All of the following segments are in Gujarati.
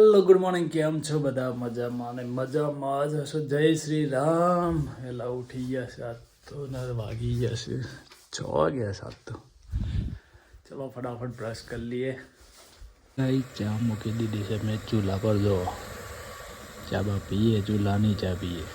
હેલો ગુડ મોર્નિંગ, કેમ છો બધા? મજામાં અને મજામાં જ હશો. જય શ્રી રામ. વહેલા ઉઠી ગયા 7 તો વાગી જશે 6 વાગ્યા 7 તો. ચલો ફટાફટ બ્રશ કરી લઈએ. કઈ ચા મૂકી દીધી છે મેં ચૂલા પર. જો ચા બા પીએ, ચૂલાની ચા પીએ.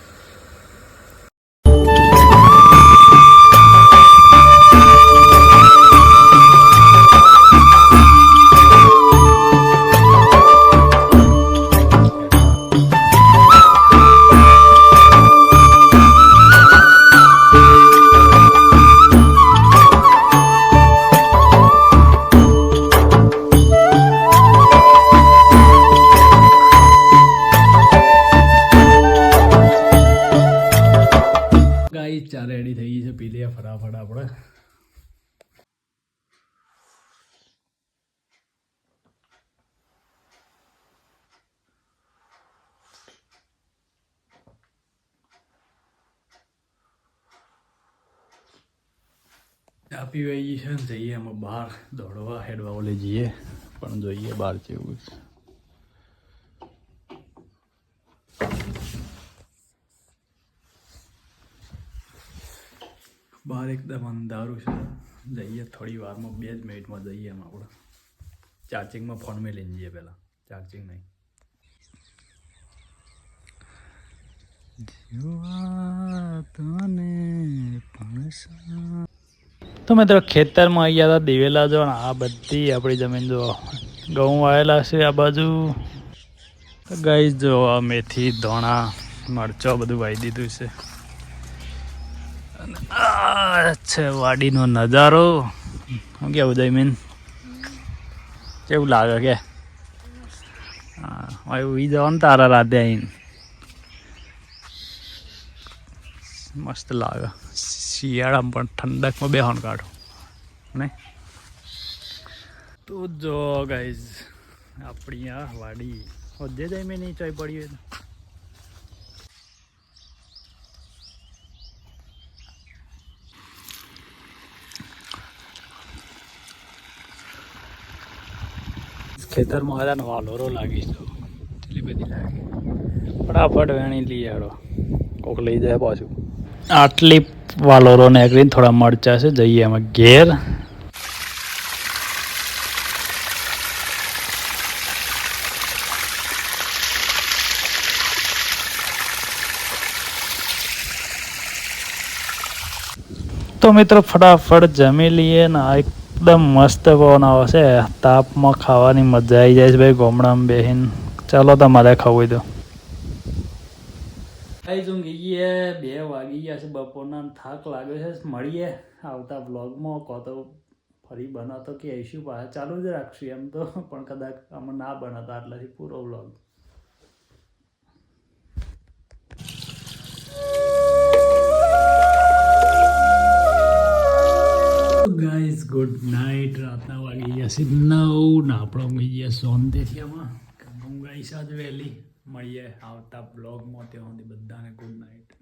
ચા રેડી થઈ ગઈ છે, પી લઈએ ફટાફટ આપણે. ચા પીવાઈ ગઈ છે ને જઈએ અમે બહાર દોડવા હેડવા ઓલે જઈએ, પણ જોઈએ બહાર જેવું છે. બહાર એકદમ અંધારું છે. જઈએ થોડી વારમાં, 2 જ મિનિટમાં જઈએ એમ. આપણે ચાર્જિંગમાં ફોન મેં લઈને જઈએ. પહેલાં ચાર્જિંગ નહીં. તો મિત્રો ખેતરમાં આવી ગયા હતા દિવેલા. જો આ બધી આપણી જમીન જો ઘઉં વાવેલા છે આ બાજુ. ગાઈ જો આ મેથી, ધોણા, મરચો બધું વાવી દીધું છે. છે વાડીનો નજારો. શું કેવું જયમીન, કેવું લાગે કે? હા ઉઈ જવાનું તારા રાતે આવીને. મસ્ત લાગે. શિયાળામાં પણ ઠંડકમાં બેહવાનું કાઢો ને. તો જો ગાઈઝ આપણી આ વાડી હોજે જયમીન નહીં ચોઈ પડી હોય. ખેતરમાં હતા ને વાલોરો લાગી તો એટલી બધી લાગી. ફટાફટ વેણી લઈ આડો, કોક લઈ જાય પાછું. આટલી વાલોરો નીકળીને થોડા મરચા છે, જઈએ અમે ઘેર. તો મિત્રો ફટાફટ જમી લઈએ ને. એકદમ મસ્ત પવન આવે છે. તાપમાં ખાવાની મજા આવી જાય છે ભાઈ ગામડામાં બેહીને. ચાલો તમારે ખાવું તો ઊંઘી ગયા. 2 વાગી ગયા છે બપોરના. થાક લાગ્યો છે. મળીએ આવતા બ્લોગમાં. કહો તો ફરી બનાવતો કે આવીશું પાછા. ચાલુ જ રાખશું એમ તો, પણ કદાચ આમાં ના બનાવતા આટલાથી પૂરો બ્લોગ. Guys good night. રાતના વાગી ગયા છે 9 ને આપણે ઊંઘી ગયા શાંતિથી. આમાં ઊંઘાઈ સાજ વહેલી. મળીએ આવતા બ્લોગમાં. ત્યાં સુધી બધાને ગુડ નાઇટ.